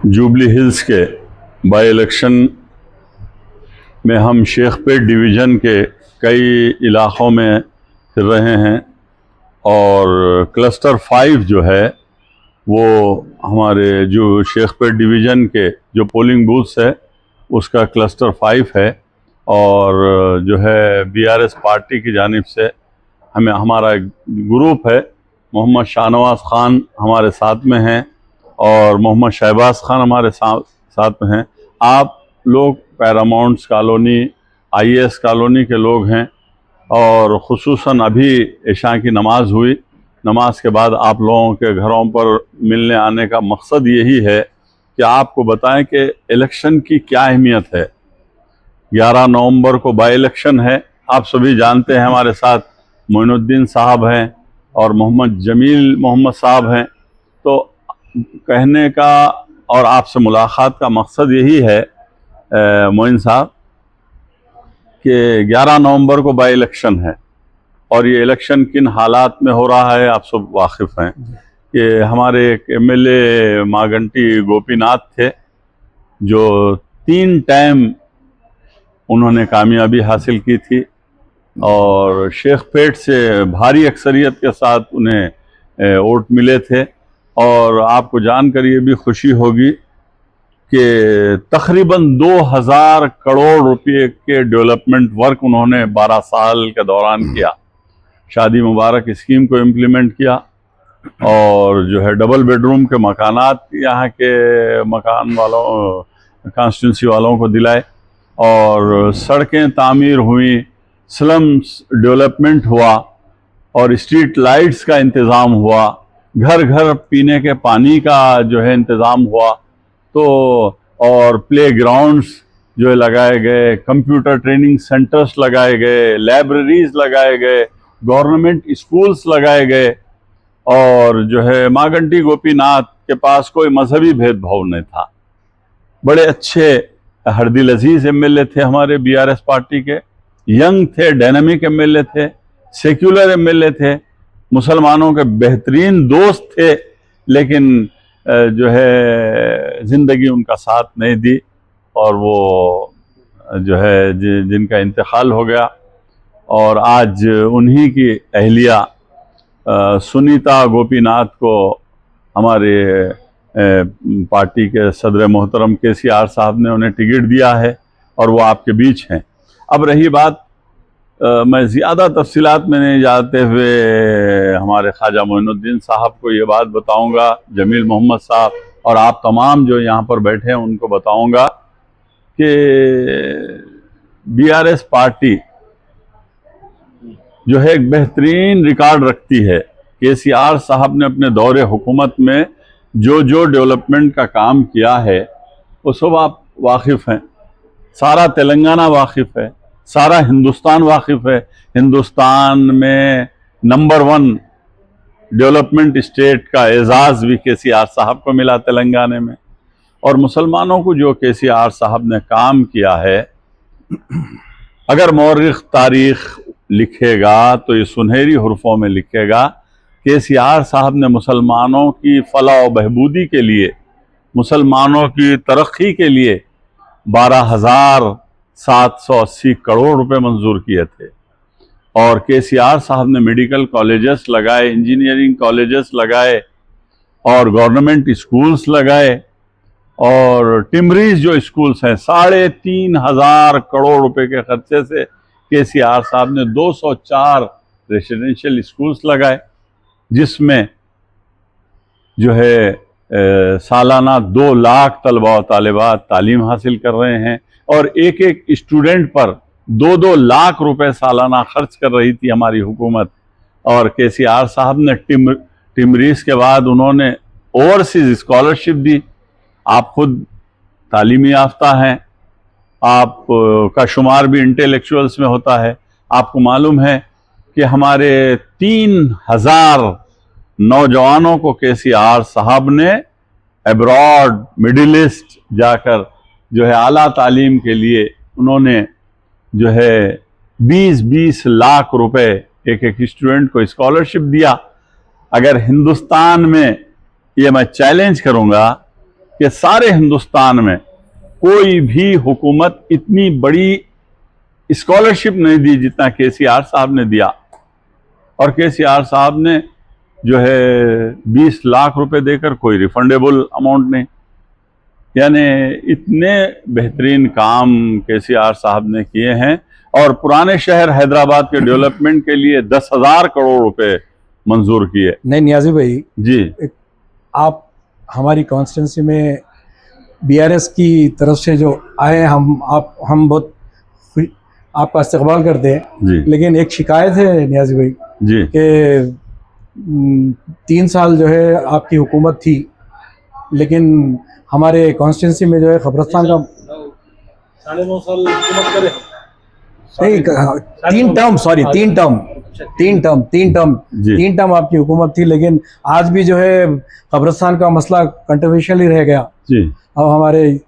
Jubilee hills के by election में हम शेखपेट डिवीज़न के कई इलाक़ों में फिर रहे हैं और क्लस्टर 5 जो है वो हमारे जो शेखपेट डिवीज़न के जो पोलिंग बूथ्स है उसका क्लस्टर 5 है। और जो है बीआरएस पार्टी की जानिब से हमारा एक ग्रुप है, मोहम्मद शाहनवाज ख़ान हमारे साथ में हैं और मोहम्मद शहबाज ख़ान हमारे साथ में हैं। आप लोग पैरामाउंट्स कॉलोनी आईएएस कॉलोनी के लोग हैं और ख़ुसूसन अभी इशा की नमाज़ हुई, नमाज के बाद आप लोगों के घरों पर मिलने आने का मकसद यही है कि आपको बताएं कि इलेक्शन की क्या अहमियत है। 11 नवंबर को बाई इलेक्शन है, आप सभी जानते हैं। हमारे साथ मोइनुद्दीन साहब हैं और मोहम्मद जमील मोहम्मद साहब हैं। तो कहने का और आपसे मुलाकात का मकसद यही है मोइन साहब कि 11 नवंबर को बाई इलेक्शन है और ये इलेक्शन किन हालात में हो रहा है आप सब वाकिफ़ हैं कि हमारे एक एमएलए मागंटी गोपीनाथ थे जो 3 टाइम उन्होंने कामयाबी हासिल की थी और शेखपेट से भारी अक्सरियत के साथ उन्हें वोट मिले थे। और आपको जानकर ये भी खुशी होगी कि तकरीबन 2000 करोड़ रुपए के डेवलपमेंट वर्क उन्होंने 12 साल के दौरान किया। शादी मुबारक स्कीम को इम्प्लीमेंट किया और जो है डबल बेडरूम के मकानात यहाँ के मकान वालों कॉन्स्टिट्यूंसी वालों को दिलाए और सड़कें तामीर हुई, स्लम्स डेवलपमेंट हुआ और स्ट्रीट लाइट्स का इंतज़ाम हुआ, घर घर पीने के पानी का जो है इंतज़ाम हुआ। तो और प्ले ग्राउंड्स जो है लगाए गए, कंप्यूटर ट्रेनिंग सेंटर्स लगाए गए, लाइब्रेरीज लगाए गए, गवर्नमेंट स्कूल्स लगाए गए और जो है मागंटी गोपीनाथ के पास कोई मजहबी भेदभाव नहीं था। बड़े अच्छे हरदिल अजीज एमएलए थे हमारे बीआरएस पार्टी के, यंग थे, डायनामिक एमएलए थे, सेक्युलर एमएलए थे, मुसलमानों के बेहतरीन दोस्त थे। लेकिन जो है ज़िंदगी उनका साथ नहीं दी और वो जो है जिनका इंतकाल हो गया। और आज उन्हीं की अहलिया सुनीता गोपीनाथ को हमारे पार्टी के सदर मोहतरम केसीआर साहब ने उन्हें टिकट दिया है और वो आपके बीच हैं। अब रही बात, मैं ज़्यादा तफसीलात में नहीं जाते हुए हमारे ख्वाजा मोइनुद्दीन साहब को ये बात बताऊंगा, जमील मोहम्मद साहब और आप तमाम जो यहाँ पर बैठे हैं उनको बताऊंगा कि बीआरएस पार्टी जो है एक बेहतरीन रिकॉर्ड रखती है। केसीआर साहब ने अपने दौरे हुकूमत में जो जो डेवलपमेंट का काम किया है वो सब आप वाकिफ़ हैं, सारा तेलंगाना वाकिफ़ है, सारा हिंदुस्तान वाकिफ़ है। हिंदुस्तान में नंबर 1 डेवलपमेंट स्टेट का एजाज़ भी केसीआर साहब को मिला तेलंगाना में। और मुसलमानों को जो केसीआर साहब ने काम किया है, अगर मौरिख तारीख़ लिखेगा तो ये सुनहरी हुर्फों में लिखेगा। केसीआर साहब ने मुसलमानों की फलाह व बहबूदी के लिए, मुसलमानों की तरक्की के लिए 12,780 करोड़ रुपए मंजूर किए थे। और केसीआर साहब ने मेडिकल कॉलेजेस लगाए, इंजीनियरिंग कॉलेजेस लगाए और गवर्नमेंट स्कूल्स लगाए और टिमरीज जो स्कूल्स हैं 3,500 करोड़ रुपए के खर्चे से केसीआर साहब ने 204 रेसिडेंशियल स्कूल्स लगाए, जिसमें जो है सालाना 2 लाख तलबा व तालिबात तालीम हासिल कर रहे हैं और एक एक स्टूडेंट पर 2-2 लाख रुपए सालाना खर्च कर रही थी हमारी हुकूमत। और केसीआर साहब ने टिमरीज के बाद उन्होंने ओवरसीज स्कॉलरशिप दी। आप खुद तालीमी याफ्ता हैं, आप का शुमार भी इंटेलेक्चुअल्स में होता है। आपको मालूम है कि हमारे 3000 नौजवानों को केसीआर साहब ने अब्रॉड मिडिल ईस्ट जाकर जो है आला तालीम के लिए उन्होंने जो है 20-20 लाख रुपए एक एक स्टूडेंट को स्कॉलरशिप दिया। अगर हिंदुस्तान में, ये मैं चैलेंज करूंगा कि सारे हिंदुस्तान में कोई भी हुकूमत इतनी बड़ी स्कॉलरशिप नहीं दी जितना केसीआर साहब ने दिया। और केसीआर साहब ने जो है 20 लाख रुपए देकर, कोई रिफंडेबल अमाउंट नहीं, यानी इतने बेहतरीन काम केसीआर साहब ने किए हैं। और पुराने शहर हैदराबाद के डेवलपमेंट के लिए 10,000 करोड़ रुपए मंजूर किए। नहीं नियाजी भाई जी, आप हमारी कॉन्स्टिट्यूंसी में बीआरएस की तरफ से जो आए, हम बहुत आपका इस्तकबाल करते हैं जी, लेकिन एक शिकायत है नियाजी भाई जी, कि 3 साल जो है आपकी हुकूमत थी, लेकिन हमारे कॉन्स्टिट्यूंसी में जो है कब्रिस्तान का 9.5 साल हुकूमत करे। नहीं, 3 टर्म, सॉरी 3 टर्म आपकी हुकूमत थी, लेकिन आज भी जो है कब्रिस्तान का मसला कंट्रोवर्शियल ही रह गया। जी। अब हमारे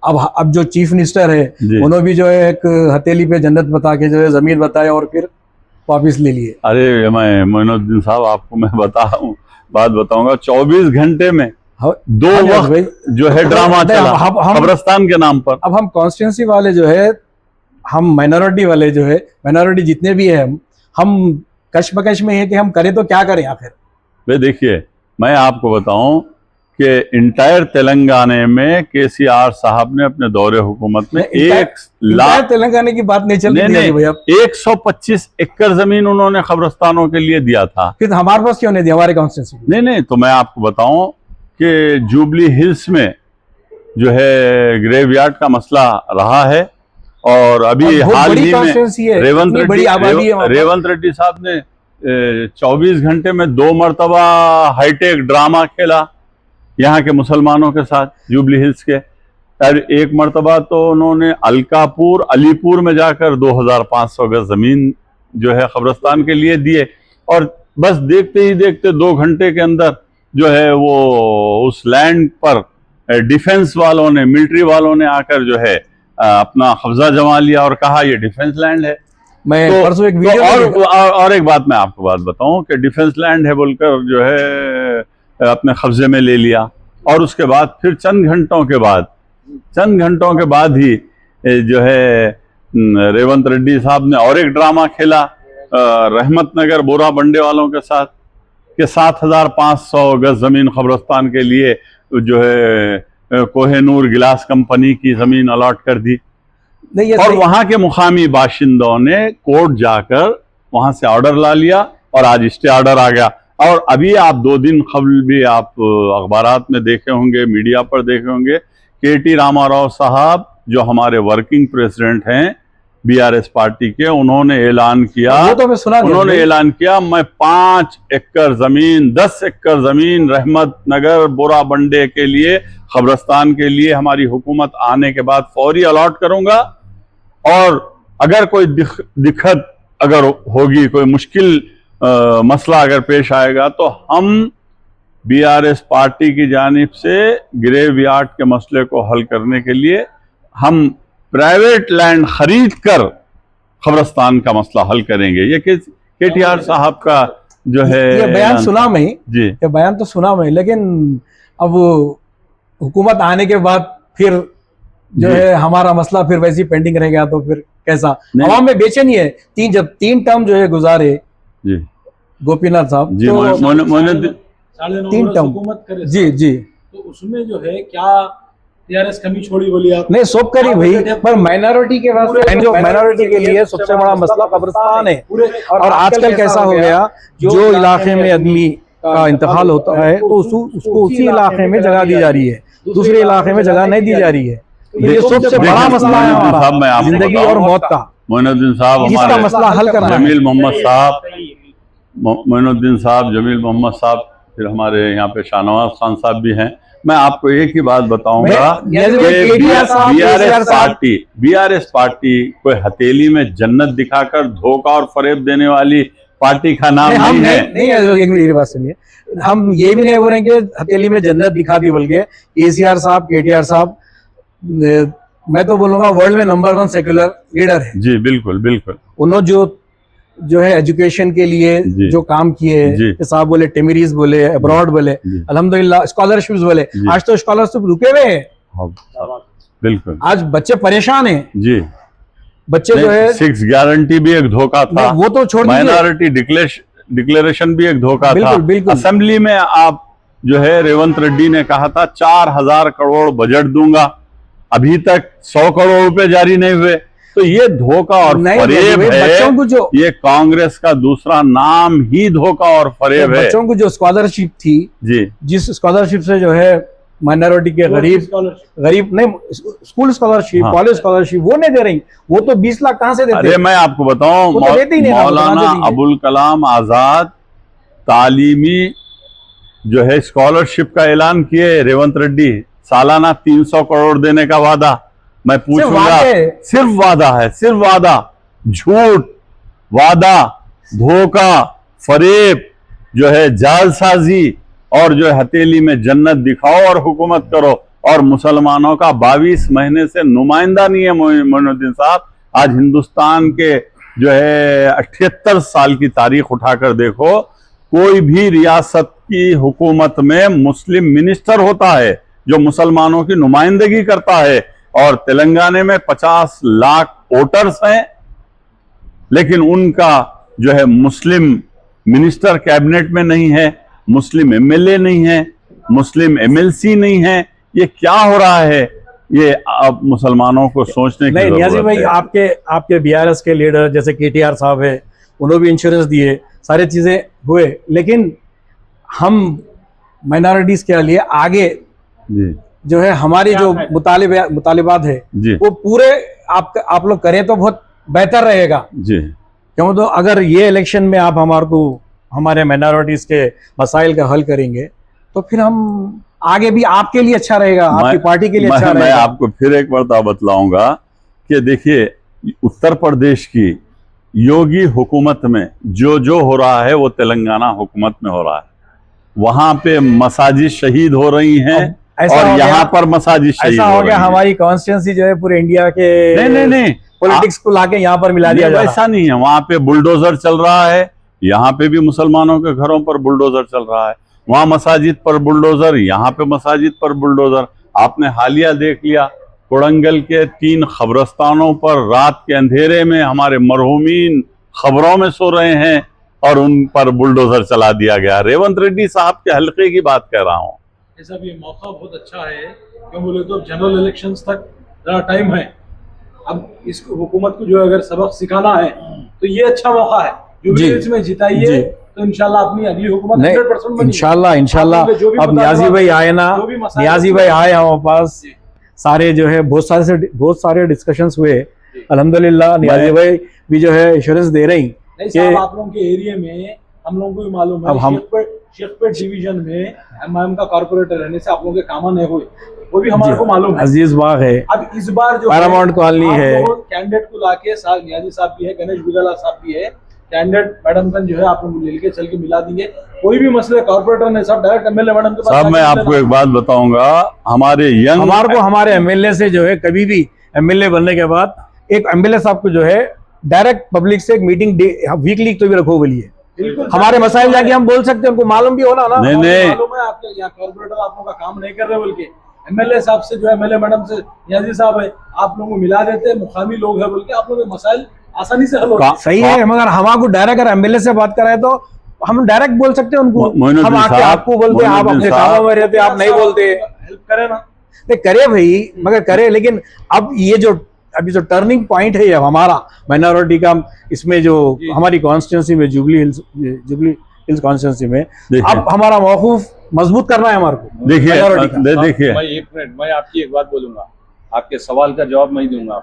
अब जो चीफ मिनिस्टर है उन्होंने भी जो है एक हथेली पे जन्नत बता के जो है जमीन बताया और फिर वापिस ले लिए। अरे मैं मोइनुद्दीन साहब आपको मैं बात बताऊंगा, 24 घंटे में 2 वक्त जो है ड्रामा चला कब्रिस्तान के नाम पर। अब हम कॉन्स्टिट्यूंसी वाले जो है, हम माइनॉरिटी वाले जो है, माइनॉरिटी जितने भी है, हम कशमकश में है कि हम करें तो क्या करें आखिर। वे देखिए, मैं आपको बताऊं कि इंटायर तेलंगाना में केसीआर साहब ने अपने दौरे हुकूमत में 1 लाख, तेलंगाना की बात नहीं चल रही है भैया, 125 एकड़ जमीन उन्होंने कब्रिस्तानों के लिए दिया था। फिर हमारे पास क्यों नहीं दिया हमारे कॉन्स्टिट्यूंसी? नहीं, तो मैं आपको बताऊं कि जुबली हिल्स में जो है ग्रेवयार्ड का मसला रहा है, और अभी हाल ही में रेवंत रेड्डी साहब ने 24 घंटे में 2 मरतबा हाईटेक ड्रामा खेला यहाँ के मुसलमानों के साथ जुबली हिल्स के। और एक मरतबा तो उन्होंने अलकापुर अलीपुर में जाकर 2500 गज जमीन जो है कब्रिस्तान के लिए दिए, और बस देखते ही देखते 2 घंटे के अंदर जो है वो उस लैंड पर डिफेंस वालों ने, मिलिट्री वालों ने आकर जो है अपना कब्जा जमा लिया और कहा ये डिफेंस लैंड है। मैं परसों एक वीडियो और एक बात मैं आपको बताऊं कि डिफेंस लैंड है बोलकर जो है अपने कब्जे में ले लिया, और उसके बाद फिर चंद घंटों के बाद ही जो है रेवंत रेड्डी साहब ने और एक ड्रामा खेला रहमत नगर बोरा बंडे वालों के साथ कि 7,500 गज जमीन कब्रिस्तान के लिए जो है कोहेनूर गिलास कंपनी की जमीन अलॉट कर दी। और वहां के मुकामी बाशिंदों ने कोर्ट जाकर वहां से ऑर्डर ला लिया और आज स्टे ऑर्डर आ गया। और अभी आप 2 दिन कबल भी आप अखबारात में देखे होंगे, मीडिया पर देखे होंगे, केटी रामाराव साहब जो हमारे वर्किंग प्रेसिडेंट हैं बीआरएस पार्टी के, उन्होंने ऐलान किया, ऐलान किया मैं 5 एकड़ जमीन 10 एकड़ जमीन रहमत नगर बोरा बंडे के लिए कब्रिस्तान के लिए हमारी हुकूमत आने के बाद फौरी अलॉट करूंगा, और अगर कोई दिक्कत अगर होगी, कोई मुश्किल मसला अगर पेश आएगा तो हम बीआरएस पार्टी की जानिब से ग्रेवयार्ड के मसले को हल करने के लिए हम प्राइवेट लैंड खरीद कर कब्रिस्तान का मसला हल करेंगे। ये केटीआर साहब का जो है ये बयान सुना मैं जी, ये बयान तो सुना मैं, लेकिन अब हुकूमत आने के बाद फिर जो है हमारा मसला फिर वैसे ही पेंडिंग रह गया, तो फिर कैसा? आवाम में बेचैनी है। जब 3 टर्म जो है गुजारे जी गोपीनाथ साहब जी, तो 3 टर्म हुकूमत करे जी, तो उसमें जो है क्या टीआरएस कमी छोड़ी बोली आप? नहीं, सब करी भाई, पर माइनॉरिटी के वास्ते, जो माइनॉरिटी के लिए सबसे बड़ा मसला कब्रिस्तान है। और आजकल कैसा हो गया, जो इलाके में आदमी का इंतकाल होता है तो उसको उसी इलाके में जगह दी जा रही है, दूसरे इलाके में जगह नहीं दी जा रही है। ये सबसे बड़ा मसला है हमारा, जिंदगी और मौत का। मोइनुद्दीन साहब इसका मसला हल करना है। जमील मोहम्मद साहब, मोइनुद्दीन साहब, जमील मोहम्मद साहब, फिर हमारे यहाँ पे शाहनवाज खान साहब भी हैं। मैं आपको एक ही बात बताऊंगा, बीआरएस पार्टी कोई हथेली में जन्नत दिखाकर धोखा और फरेब देने वाली पार्टी का नाम नहीं है। नहीं, मेरी बात सुनिए, हम ये भी नहीं बोल रहे कि हथेली में जन्नत दिखा दी, बल्कि केसीआर साहब, केटीआर साहब, मैं तो बोलूंगा वर्ल्ड में नंबर 1 सेक्युलर लीडर है। जी बिल्कुल बिल्कुल। उन्होंने जो जो है एजुकेशन के लिए जी। जो काम किए, जी। साहब बोले टेमरीज बोले, अब्रॉड बोले, जी। अल्हम्दुलिल्लाह स्कॉलरशिप्स बोले, जी। आज तो स्कॉलरशिप रुके हुए हैं, हाँ, बिल्कुल आज बच्चे परेशान हैं, जी। बच्चे जो है 6 गारंटी भी एक धोखा था, नहीं, वो तो छोड़ दीजिए, माइनॉरिटी डिक्लेरेशन भी एक धोखा था। बिल्कुल, बिल्कुल। असेंबली में आप जो है रेवंत रेड्डी ने कहा था 4000 करोड़ बजट दूंगा, अभी तक 100 करोड़ रुपए जारी नहीं हुए। तो ये धोखा और नहीं, फरेब नहीं, बच्चों है, को जो ये कांग्रेस का दूसरा नाम ही धोखा और फरेब है बच्चों को जो स्कॉलरशिप थी, जी। जिस स्कॉलरशिप से जो है माइनॉरिटी के गरीब नहीं, स्कूल स्कॉलरशिप, हाँ। कॉलेज स्कॉलरशिप वो नहीं दे रही, वो तो 20 लाख कहाँ से देते? अरे मैं आपको बताऊं, वो तो देते ही नहीं ना, मौलाना वो तो देते ही अबुल कलाम आजाद तालीमी जो है स्कॉलरशिप का ऐलान किए रेवंत रेड्डी, सालाना 300 करोड़ देने का वादा। मैं पूछूंगा, सिर्फ वादा है, सिर्फ वादा, झूठ, वादा, धोखा, फरेब, जो है जालसाजी, और जो है हथेली में जन्नत दिखाओ और हुकूमत करो। और मुसलमानों का 22 महीने से नुमाइंदा नहीं है मोइनुद्दीन साहब। आज हिंदुस्तान के जो है 78 साल की तारीख उठाकर देखो, कोई भी रियासत की हुकूमत में मुस्लिम मिनिस्टर होता है जो मुसलमानों की नुमाइंदगी करता है। और तेलंगाना में 50 लाख वोटर्स हैं, लेकिन उनका जो है मुस्लिम मिनिस्टर कैबिनेट में नहीं है, मुस्लिम एमएलए नहीं है, मुस्लिम एमएलसी नहीं है। ये क्या हो रहा है? ये अब मुसलमानों को सोचने की नहीं, नियाजी जरूरत भाई, है। आपके बीआरएस के लीडर जैसे केटीआर साहब है, उन्होंने भी इंश्योरेंस दिए, सारी चीजें हुए, लेकिन हम माइनॉरिटीज के लिए आगे जी जो है हमारी जो मुतालिबात है जी वो पूरे आप लोग करें तो बहुत बेहतर रहेगा। जी क्यों तो अगर ये इलेक्शन में आप हमारे माइनॉरिटीज के मसाइल का हल करेंगे तो फिर हम आगे भी आपके लिए अच्छा रहेगा, आपकी पार्टी के लिए अच्छा मैं रहेगा। आपको फिर एक बार बतलाऊंगा कि देखिए, उत्तर प्रदेश की योगी हुकूमत में जो हो रहा है वो तेलंगाना हुकूमत में हो रहा है। वहां पे मसाजिद शहीद हो रही हैं और यहाँ पर मसाजिद शहीद ऐसा हो गया, हमारी कॉन्स्टिट्यूंसी जो है पूरे इंडिया के नहीं पॉलिटिक्स को लाके यहाँ पर मिला दिया जा रहा है। ऐसा नहीं है। वहां पे बुलडोजर चल रहा है, यहाँ पे भी मुसलमानों के घरों पर बुलडोजर चल रहा है। वहां मसाजिद पर बुलडोजर, यहाँ पे मसाजिद पर बुलडोजर। आपने हालिया देख लिया, कोड़ंगल के 3 कब्रस्तानों पर रात के अंधेरे में हमारे मरहूमीन खबरों में सो रहे हैं और उन पर बुलडोजर चला दिया गया। रेवंत रेड्डी साहब के हल्के की बात कर रहा हूँ। ऐसा भी मौका बहुत अच्छा है, क्यों बोले तो जनरल इलेक्शंस तक ज़रा टाइम है। अब इस हुकूमत को जो अगर सबक सिखाना है तो ये अच्छा मौका है, जो भी इसमें जिताइए तो इंशाल्लाह अपनी अगली हुकूमत 100% बनेगी। इंशाल्लाह अब नियाजी भाई आए ना, नियाजी भाई आए हमारे पास, सारे जो है बहुत सारे डिस्कशंस हुए, अल्हम्दुलिल्लाह नियाजी भाई भी जो है इंश्योरेंस दे रही। नहीं साहब, आप लोगों के एरिया में हम लोगों को भी मालूम है, शेखपेट डिवीजन में एमआईएम का कॉर्पोरेटर रहने से आप लोगों के काम नहीं हुए, वो भी हमारे को मालूम है। अजीज बाग है, अब इस बार जो पैरामाउंट कॉलोनी है, कैंडिडेट को लाके साहब नियाजी साहब भी है, गणेश बिगला साहब भी है, कैंडिडेट मैडम का जो है आप लोग लेके चल के मिला दिए। कोई भी मसले कॉर्पोरेटर ने सब डायरेक्ट एमएलए मैडम के पास। साहब मैं आपको एक बात बताऊंगा, हमारे एमएलए से जो है कभी भी एमएलए बनने के बाद एक एमएलए साहब को जो है डायरेक्ट पब्लिक से एक मीटिंग वीकली तो भी रखो बोलिए, हमारे मसाइल जाके हम बोल सकते हैं, उनको मालूम भी होना ना। नहीं मालूम है आपके यहाँ कॉर्पोरेटर आप लोगों का काम नहीं कर रहे, बोल के एमएलए साहब से जो एमएलए मैडम से नियाजी साहब है आप लोगों को मिला देते हैं, मुकामी लोग है बोल के आप लोगों के मसाइल आसानी से हल होगा। सही है, मगर हमारे डायरेक्ट अगर एमएलए से बात कराए तो हम डायरेक्ट बोल सकते हैं उनको, हम आके आपको बोलते हैं, आप अपने कामों में रहते, आप नहीं बोलते। हेल्प करे ना, करे भाई, मगर करे, लेकिन अब ये जो अभी जो टर्निंग पॉइंट है हमारा माइनॉरिटी का, इसमें जो हमारी कॉन्स्टिट्यूंसी में जुबली हिल्स कॉन्स्टिट्यूंसी में अब हमारा मौकूफ मजबूत करना है हमारे को। देखिए मैं एक मिनट, मैं आपकी एक बात बोलूंगा, आपके सवाल का जवाब मैं दूंगा।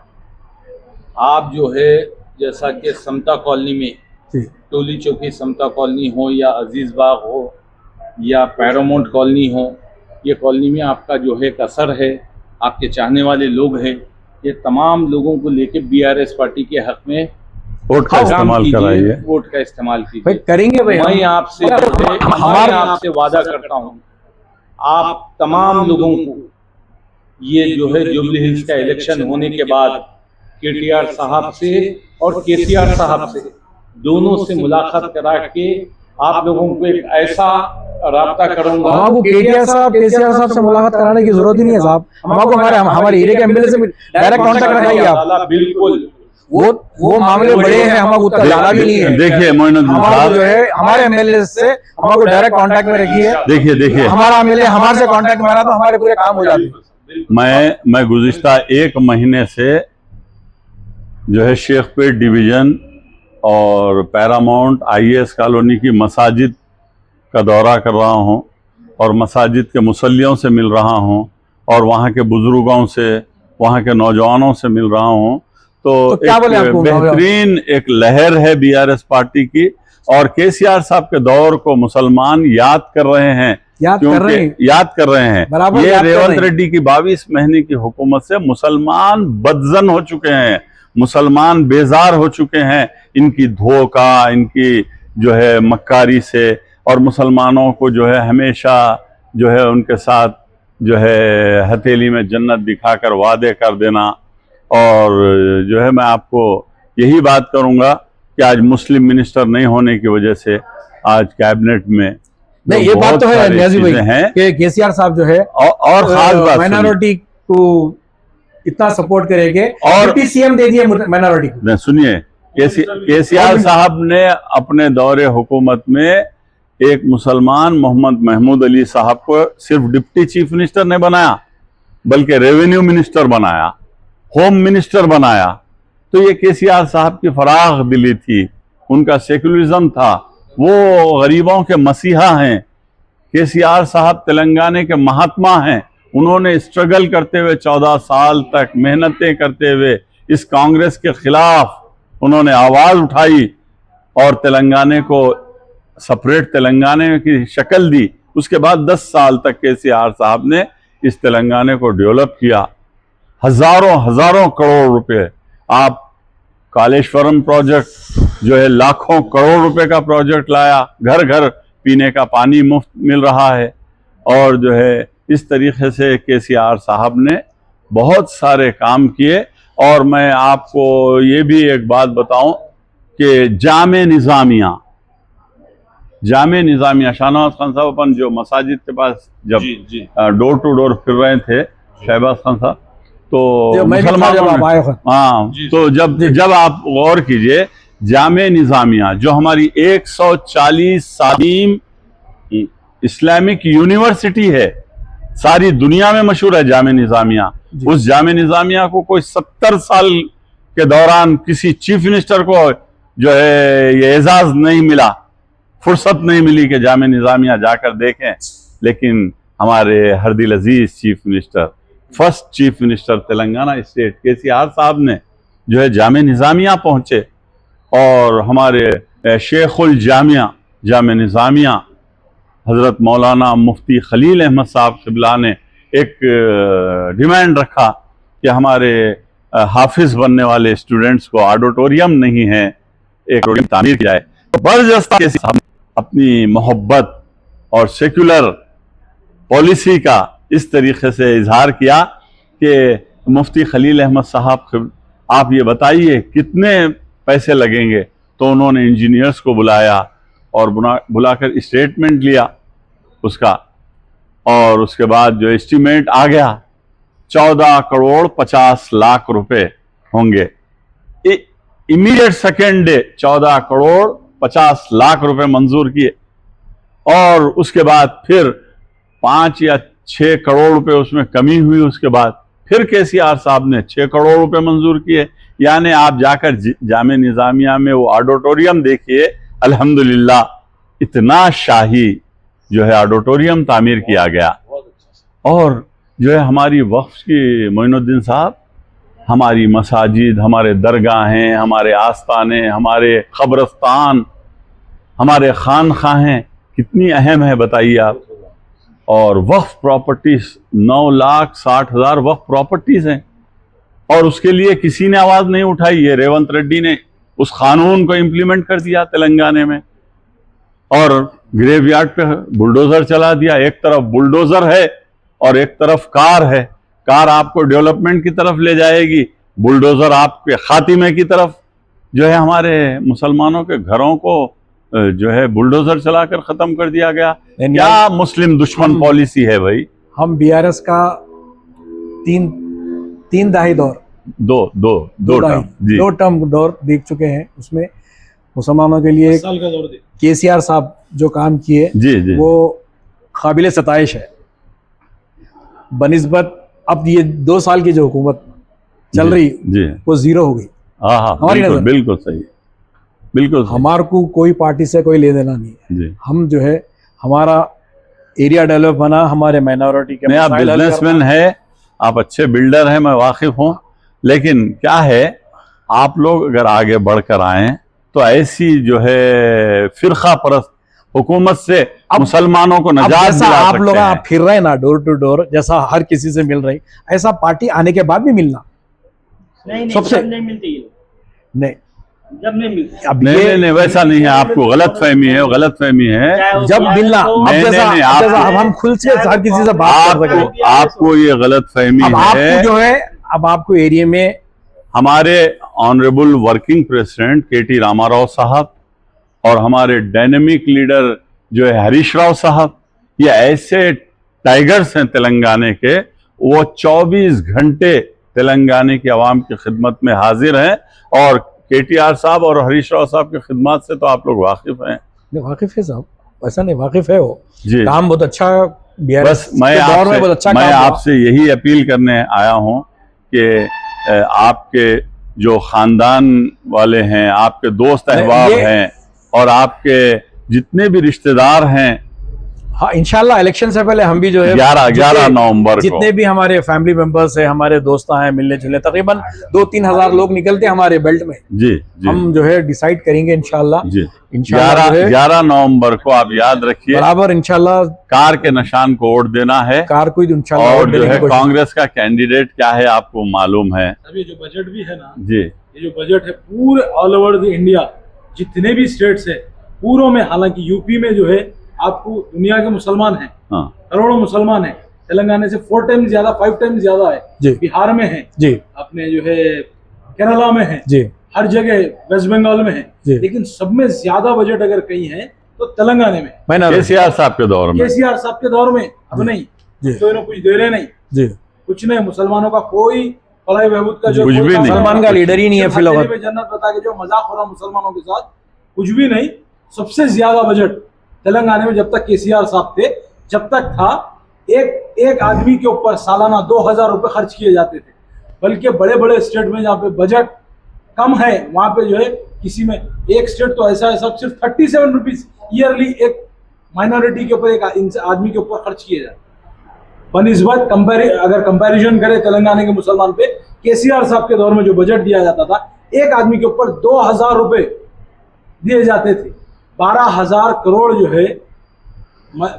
आप जो है जैसा कि समता कॉलोनी में टोली चौकी समता कॉलोनी हो या अजीज बाग हो या पैरामाउंट कॉलोनी हो, ये कॉलोनी में आपका जो है एक असर है, आपके चाहने वाले लोग हैं, ये तमाम लोगों को लेके बीआरएस पार्टी के हक में वोट का इस्तेमाल कराइए, वोट का इस्तेमाल कीजिए। भाई करेंगे भाई, मैं आपसे वादा करता हूँ, आप तमाम लोगों को ये जो है जुबली हिल्स का इलेक्शन होने के बाद केटीआर साहब से और केसीआर साहब से दोनों से मुलाकात करा के आप लोगों को एक ऐसा राब्ता करूंगा। हमको केसीआर साहब से मुलाकात कराने की जरूरत ही नहीं है साहब, हमको हमारे एरिया के एमएलए से डायरेक्ट कांटेक्ट रखाइए आप। बिल्कुल, वो मामले बड़े हैं, हमको उतना जाना भी नहीं है। देखिए मोइनुद्दीन साहब जो है हमारे एमएलए से हमको डायरेक्ट कांटेक्ट में रखिए। देखिए हमारा एमएलए हमारे से कांटेक्ट में रहा तो हमारे पूरे काम हो जाते। मैं गुज़िश्ता 1 महीने से जो है शेखपेट डिवीज़न और पैरामाउंट IAS कॉलोनी की मसाजिद का दौरा कर रहा हूं और मसाजिद के मुसल्लियों से मिल रहा हूं और वहां के बुजुर्गों से, वहां के नौजवानों से मिल रहा हूं। तो क्या बोले आपको? बेहतरीन एक लहर है BRS पार्टी की और केसीआर साहब के दौर को मुसलमान याद कर रहे हैं, याद कर रहे हैं। ये रेवंत रेड्डी की 22 महीने की हुकूमत से मुसलमान बदजन हो चुके हैं, मुसलमान बेजार हो चुके हैं इनकी धोखा, इनकी जो है मक्कारी से, और मुसलमानों को जो है हमेशा जो है उनके साथ जो है हथेली में जन्नत दिखाकर वादे कर देना। और जो है मैं आपको यही बात करूंगा कि आज मुस्लिम मिनिस्टर नहीं होने की वजह से आज कैबिनेट में नहीं, ये बात तो है नियाज़ी भाई कि केसीआर साहब जो है और खास बात माइनॉरिटी को इतना सपोर्ट करेंगे और डिप्टी सीएम दे दिए माइनॉरिटी को। सुनिए, केसीआर साहब ने अपने दौरे हुकूमत में एक मुसलमान मोहम्मद महमूद अली साहब को सिर्फ डिप्टी चीफ मिनिस्टर ने बनाया, बल्कि रेवेन्यू मिनिस्टर बनाया, होम मिनिस्टर बनाया। तो ये केसीआर साहब की फराग दिली थी, उनका सेकुलरिज्म था, वो गरीबों के मसीहा हैं। केसीआर साहब तेलंगाना के महात्मा हैं। उन्होंने स्ट्रगल करते हुए 14 साल तक मेहनतें करते हुए इस कांग्रेस के खिलाफ उन्होंने आवाज उठाई और तेलंगाना को सेपरेट तेलंगाना की शक्ल दी। उसके बाद 10 साल तक केसीआर साहब ने इस तेलंगाना को डेवलप किया। हजारों करोड़ रुपए, आप कालेश्वरम प्रोजेक्ट जो है लाखों करोड़ रुपए का प्रोजेक्ट लाया, घर घर पीने का पानी मुफ्त मिल रहा है। और जो है इस तरीके से केसीआर साहब ने बहुत सारे काम किए। और मैं आपको ये भी एक बात बताऊं कि जामे निज़ामिया शाहनवाज खान साहब अपन जो मसाजिद के पास जब डोर टू डोर फिर रहे थे, शहबाज खान साहब, तो मुसलमानों, हाँ, तो जब आप गौर कीजिए, जामे निज़ामिया जो हमारी 140 सालीम इस्लामिक यूनिवर्सिटी है, सारी दुनिया में मशहूर है जामे निज़ामिया। उस जामे निज़ामिया को कोई 70 साल के दौरान किसी चीफ मिनिस्टर को जो है ये एजाज नहीं मिला, फुर्सत नहीं मिली कि जामे निज़ामिया जाकर देखें। लेकिन हमारे हरदिल अजीज chief minister, first chief minister Telangana state KCR साहब ने जो है जामे निज़ामिया पहुंचे और हमारे शेखुल जामे निज़ामिया हज़रत मौलाना मुफ्ती खलील अहमद साहब क़िबला ने एक डिमांड रखा कि हमारे हाफिज़ बनने वाले स्टूडेंट्स को ऑडिटोरियम नहीं है, एक ऑडिटोरियम तामीर किया जाए। तो बरजस्ता के साहब अपनी मोहब्बत और सेक्युलर पॉलिसी का इस तरीके से इजहार किया कि मुफ्ती खलील अहमद साहब, आप ये बताइए कितने पैसे लगेंगे। तो उन्होंने इंजीनियर्स को बुलाया और बुलाकर स्टेटमेंट लिया उसका, और उसके बाद जो एस्टीमेट आ गया 14 करोड़ 50 लाख रुपए होंगे। Immediate second day 14 crore 50 lakh रुपए मंजूर किए और उसके बाद फिर 5 या 6 करोड़ रुपए उसमें कमी हुई। उसके बाद फिर केसीआर साहब ने 6 करोड़ रुपए मंजूर किए। यानी आप जाकर जामे निज़ामिया में वो ऑडिटोरियम देखिए, अल्हम्दुलिल्लाह इतना शाही जो है ऑडिटोरियम तामीर किया गया। और जो है हमारी वक्फ की मोइनुद्दीन साहब, हमारी मसाजिद, हमारे दरगाहें, हमारे आस्ताने, हमारे क़ब्रस्तान, हमारे खानखाहें कितनी अहम है बताइए आप। और वक्फ प्रॉपर्टीज 9,60,000 वक्फ प्रॉपर्टीज हैं और उसके लिए किसी ने आवाज़ नहीं उठाई। ये रेवंत रेड्डी ने उस कानून को इम्प्लीमेंट कर दिया तेलंगाना में और ग्रेवयार्ड पे बुलडोजर चला दिया। एक तरफ बुलडोजर है और एक तरफ कार है। कार आपको डेवलपमेंट की तरफ ले जाएगी, बुलडोजर आपके खातिमे की तरफ जो है हमारे मुसलमानों के घरों को जो है बुलडोजर चलाकर खत्म कर दिया गया। क्या मुस्लिम दुश्मन पॉलिसी है भाई? हम बीआरएस का तीन दहाई दौर दो टर्म दौर देख चुके हैं। उसमें मुसलमानों के लिए 10 साल का दौर दे। केसीआर साहब जो काम किए जी वो काबिल सताइश है बनिस्बत अब ये 2 साल की जो हुकूमत चल रही जी वो जीरो हो गई। हाँ हमारी बिल्कुल, नजर बिल्कुल सही, बिल्कुल सही। हमारे को कोई पार्टी से कोई ले देना नहीं है। जी हम जो है हमारा एरिया डेवलप बना, हमारे माइनॉरिटी के नहीं, आप मसाइल हल बिजनेसमैन करना। है, आप अच्छे बिल्डर हैं, मैं वाकिफ हूँ, लेकिन क्या है आप लोग अगर आगे बढ़कर आए तो ऐसी जो है फिरका परस्त हुकूमत से मुसलमानों को अब निजात जैसा दिला आप सकते लोग हैं। आप फिर रहे हैं ना डोर टू डोर, जैसा हर किसी से मिल रही, ऐसा पार्टी आने के बाद भी मिलना नहीं सबसे- जब नहीं मिलती है, नहीं। जब नहीं मिलती अब नहीं ये नहीं नहीं, वैसा नहीं है, आपको गलत फहमी है, गलत फहमी है। चाहे वो जब BRS मिलना हो, अब नहीं, जैसा नहीं, अब जैसा आपको- अब हम खुल से हर किसी से बात कर आपको सकें। आपको ये गलत फहमी अब आपको है। जो है अब आपको एरिया में हमारे ऑनरेबल वर्किंग प्रेसिडेंट केटी रामाराव साहब और हमारे डायनेमिक लीडर जो है हरीश राव साहब, ये ऐसे टाइगर्स हैं तेलंगाना के, वो 24 घंटे तेलंगाना की आवाम की खिदमत में हाजिर हैं। और केटीआर साहब और हरीश राव साहब की खिदमत से तो आप लोग वाकिफ हैं। वाकिफ है साहब, ऐसा नहीं वाकिफ है वो जी काम बहुत अच्छा BRS बस मैं के दौर में बहुत अच्छा मैं काम हुआ। आपसे यही अपील करने आया हूं कि आपके जो खानदान वाले हैं, आपके दोस्त अहबाब ये- हैं और आपके जितने भी रिश्तेदार हैं, हाँ इंशाल्लाह इलेक्शन से पहले हम भी जो है 11 नवंबर को जितने भी हमारे फैमिली मेंबर्स हैं, हमारे दोस्त हैं, मिलने जुलने तकरीबन 2-3 हजार लोग निकलते हैं हमारे बेल्ट में। जी जी हम जो है डिसाइड करेंगे इंशाल्लाह जी इंशाल्लाह जो है 11 नवंबर को आप याद रखिए, बराबर इंशाल्लाह कार के निशान को वोट देना है। कार को इंशाल्लाह और वोट जो देने है की कोशिश। कांग्रेस का कैंडिडेट क्या है आपको मालूम है? अब ये जो बजट भी है ना, जी ये जो बजट है पूरे ऑल ओवर द इंडिया जितने भी स्टेट्स है पूरों में, हालांकि यूपी में जो है आपको दुनिया के मुसलमान हैं, हाँ करोड़ों मुसलमान हैं, तेलंगाना से 4 टाइम्स ज्यादा 5 टाइम्स ज्यादा है, जी बिहार में है, जी अपने जो है केरला में है, जी हर जगह वेस्ट बंगाल में है, जी। लेकिन सब में ज्यादा बजट अगर कहीं है तो तेलंगाना में। मैंने केसीआर साहब के दौर में केसीआर साहब के दौर में अब नहीं, जी। तो इन्होंने कुछ दे रहे नहीं, जी कुछ नहीं, मुसलमानों का कोई फलाही बहबूद का जो कुछ कोई भी काम नहीं। सलमान का लीडर ही नहीं है फिलहाल। हथेली पे जन्नत बता के जो मजाक हो रहा मुसलमानों के साथ, कुछ भी नहीं। सबसे ज्यादा बजट तेलंगाना में जब तक केसीआर साहब थे, जब तक था, एक आदमी के ऊपर सालाना 2000 रुपए खर्च किए जाते थे। बल्कि बड़े बड़े स्टेट में जहाँ पे बजट कम है वहां पे जो है किसी में एक स्टेट तो ऐसा है सब सिर्फ 37 रुपीज ईयरली एक माइनॉरिटी के ऊपर, एक आदमी के ऊपर खर्च किए जाते। बनिस्बत अगर कंपैरिजन करें तेलंगाना के मुसलमान पे, केसीआर साहब के दौर में जो बजट दिया जाता था, एक आदमी के ऊपर 2000 रुपए दिए जाते थे। 12,000 करोड़ जो है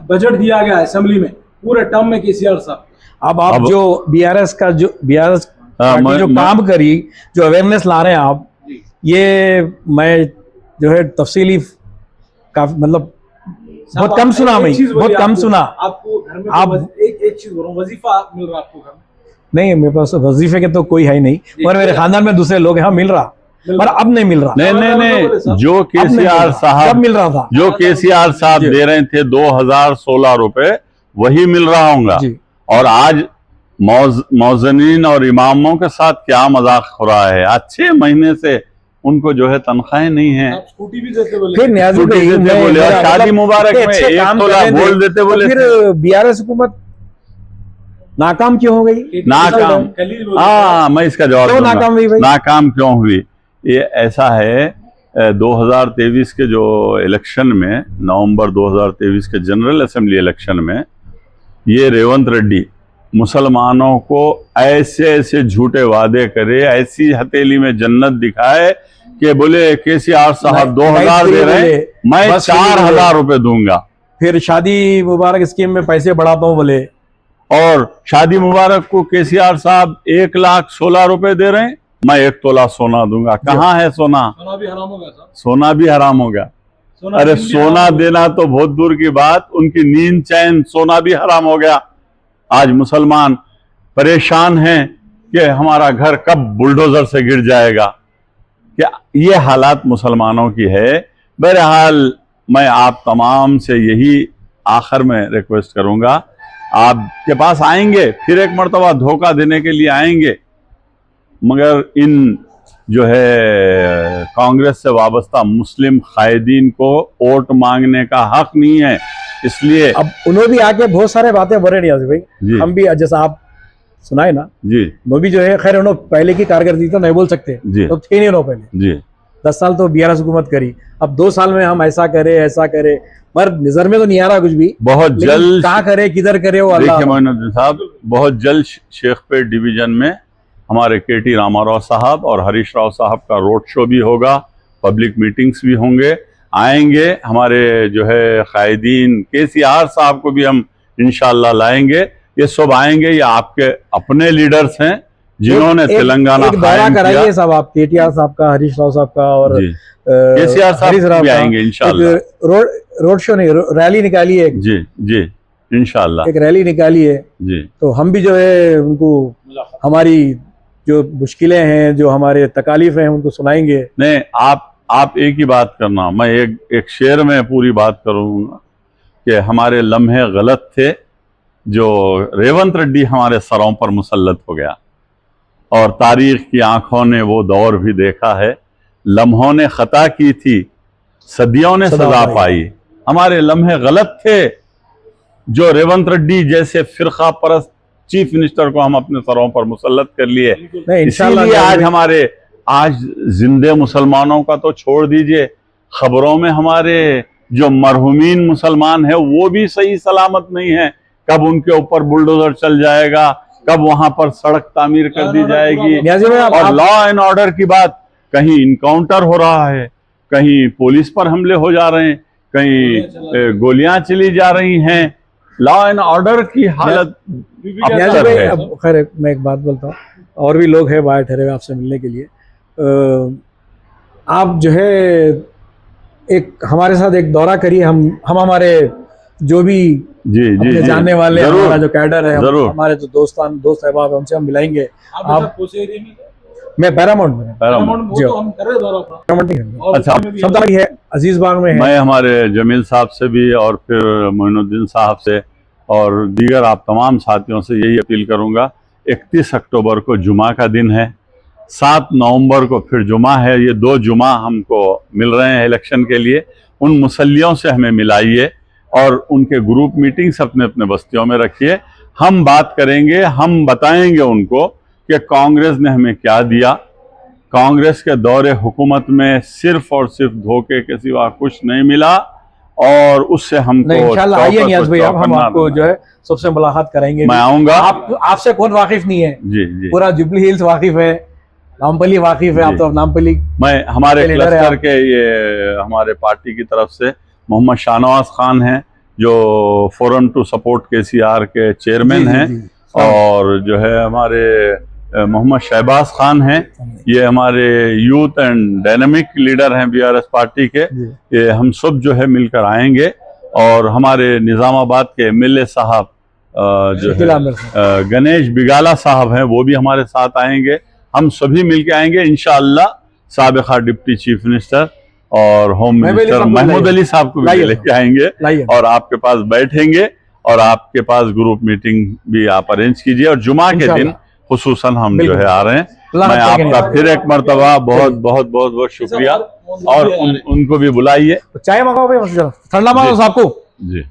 बजट दिया गया असेंबली में पूरे टर्म में केसीआर साहब। अब आप अब- जो बीआरएस का जो बीआरएस मैं- जो काम करी, जो अवेयरनेस ला रहे हैं आप, जी। ये मैं जो है तफसीली काफी मतलब बहुत कम सुना, मैं बहुत कम सुना। आपको घर में आप- एक चीज बोल रहा हूँ, वजीफा मिल रहा है आपको घर में? नहीं मेरे पास वजीफे के तो कोई है ही नहीं, मगर मेरे खानदान में दूसरे लोग हैं, हाँ मिल रहा, पर अब नहीं मिल रहा। नहीं नहीं नहीं, जो अब नहीं मिल केसीआर रहा। जब साहब मिल रहा था जो केसीआर साहब जी। दे रहे थे 2016 रुपए, वही मिल रहा होगा। जी। और आज मौजनीन और इमामों के साथ क्या मजाक हो रहा है? आज 6 महीने से उनको जो है तनख्वाहें नहीं है। आप स्कूटी भी देते बोले, फिर न्याजी स्कूटी भाई, देते मैं- बोले और मेरा शादी मतलब मुबारक इतने में अच्छे 1 काम तोला कर रहे थे, गोल्ड देते तो बोले फिर थे। बीआरएस हुकूमत नाकाम क्यों हो गई? नाकाम, खलील बोले, हाँ मैं इसका जवाब क्यों दूंगा। नाकाम हुई भाई? नाकाम क्यों हुई? ये ऐसा है 2023 के जो इलेक्शन में, नवंबर 2023 के जनरल असेंबली इलेक्शन में, ये रेवंत रेड्डी मुसलमानों को ऐसे ऐसे झूठे वादे करे, ऐसी हथेली में जन्नत दिखाए कि बोले केसीआर साहब 2000 दे रहे हैं, मैं बस 4000 रुपए दूंगा। फिर शादी मुबारक स्कीम में पैसे बढ़ाता हूँ बोले, और शादी मुबारक को केसीआर साहब 1,16,000 रुपए दे रहे हैं, मैं 1 तोला सोना दूंगा। कहाँ है सोना? सोना भी हराम हो गया साहब, सोना भी हराम हो गया। सोना अरे भी हराम सोना हो गया। देना तो बहुत दूर की बात, उनकी नींद चैन सोना भी हराम हो गया। आज मुसलमान परेशान हैं कि हमारा घर कब बुलडोजर से गिर जाएगा। कि ये हालात मुसलमानों की है। बहरहाल मैं आप तमाम से यही आखिर में रिक्वेस्ट करूंगा, आपके पास आएंगे, फिर एक मरतबा धोखा देने के लिए आएंगे, मगर इन जो है कांग्रेस से वाबस्ता मुस्लिम कायदीन को वोट मांगने का हक नहीं है। इसलिए अब उन्होंने भी आके बहुत सारे बातें बोले नहीं आसिफ जी। भाई, हम भी जैसा आप सुनाए ना, जी वो भी जो है खैर उन्होंने पहले की कारकर्दगी तो नहीं बोल सकते, जी तो थे नहीं उन्होंने पहले जी 10 साल तो BRS हुकूमत करी, अब 2 साल में हम ऐसा करे, पर नजर में तो नहीं आ रहा कुछ भी। बहुत लेकिन जल्द कहाँ करे किधर करे वो अल्लाह। देखिए मोइनुद्दीन साहब, बहुत जल्द शेखपेट डिवीजन में हमारे KT रामाराव साहब और हरीश राव साहब का रोड शो भी होगा, पब्लिक मीटिंग्स भी होंगे, आएंगे। हमारे जो है कायदीन KCR साहब को भी हम इंशाल्लाह लाएंगे। ये सब आएंगे, ये आपके अपने लीडर्स हैं जिन्होंने तेलंगाना एक दौरा कायम किया। कराइए साहब आप, KTR साहब का, हरीश राव साहब का और जी। KCR हरीश साहब राव भी का। आएंगे इंशाल्लाह। रोड शो नहीं, रैली निकाली है, जी जी इंशाल्लाह। एक रैली निकाली है, जी तो हम भी जो है उनको हमारी जो मुश्किलें हैं, जो हमारे तकालीफ हैं, उनको सुनाएंगे। नहीं, आप एक ही बात करना, मैं एक शेर में पूरी बात करूंगा कि हमारे लम्हे गलत थे जो रेवंत रेड्डी हमारे सरों पर मुसल्लत हो गया, और तारीख की आंखों ने वो दौर भी देखा है। लम्हों ने खता की थी, सदियों ने सजा पाई। हमारे लम्हे गलत थे जो रेवंत रेड्डी जैसे फिरका परस्त चीफ मिनिस्टर को हम अपने सरों पर मुसल्लत कर लिए। इसीलिए आज हमारे जिंदे मुसलमानों का तो छोड़ दीजिए, खबरों में हमारे जो मरहुमीन मुसलमान है वो भी सही सलामत नहीं है। कब उनके ऊपर बुलडोजर चल जाएगा, कब वहां पर सड़क तामीर कर दी जाएगी। और लॉ एंड ऑर्डर की बात, कहीं इनकाउंटर हो रहा है, कहीं पुलिस पर हमले हो जा रहे हैं, कहीं गोलियां चली जा रही हैं। लॉ एंड ऑर्डर की हालत अक्सर है। अब खैर मैं एक बात बोलता हूँ, और भी लोग हैं बाहर ठहरे हुए आपसे मिलने के लिए। आप जो है एक हमारे साथ एक दौरा करिए, हम हमारे जो भी जी जानने वाले, हमारा जो कैडर है, हमारे जो दोस्त अहबाब है, उनसे हम मिलाएंगे। आप मैं पैरामाउंट में अच्छा समझ है, अजीज बाग में है। मैं हमारे जमील साहब से भी और फिर मोइनुद्दीन साहब से और दीगर आप तमाम साथियों से यही अपील करूंगा, 31 अक्टूबर को जुमा का दिन है, 7 नवंबर को फिर जुमा है। ये 2 जुमा हमको मिल रहे हैं इलेक्शन के लिए। उन मुसल्लियों से हमें मिलाइए और उनके ग्रुप मीटिंग्स अपने अपने बस्तियों में रखिए। हम बात करेंगे, हम बताएंगे उनको कि कांग्रेस ने हमें क्या दिया। कांग्रेस के दौरे हुकूमत में सिर्फ और सिर्फ धोखे के सिवा कुछ नहीं मिला, और उससे हमको इंशाल्लाह आइए नियाज भाई, हम आपको जो है सबसे मुलाकात कराएंगे। मैं आऊंगा। आपसे कौन वाकिफ नहीं है? जी पूरा जुबली हिल्स वाकिफ है, नामपल्ली वाकिफ है। आप तो नामपल्ली मैं हमारे क्लस्टर के ये हमारे पार्टी की तरफ से मोहम्मद शाहनवाज खान हैं जो फोरम टू सपोर्ट KCR के चेयरमैन हैं, और जो है हमारे मोहम्मद शहबाज खान हैं, ये हमारे यूथ एंड डायनामिक लीडर हैं BRS पार्टी के। ये हम सब जो है मिलकर आएंगे, और हमारे निज़ामाबाद के MLA साहब जो है गणेश बिगाला साहब हैं, वो भी हमारे साथ आएंगे। हम सभी मिलके आएंगे इंशाअल्लाह। साबिका डिप्टी चीफ मिनिस्टर और होम मिनिस्टर महमूद अली साहब को भी लेके आएंगे, और आपके पास बैठेंगे, और आपके पास ग्रुप मीटिंग भी आप अरेंज कीजिए। और जुमा के दिन खुसूसन हम जो है आ रहे हैं। मैं आपका फिर एक मरतबा बहुत शुक्रिया, और उनको भी बुलाइए। चाय मंगाओ भाई, ठंडा मंगाओ आपको। जी।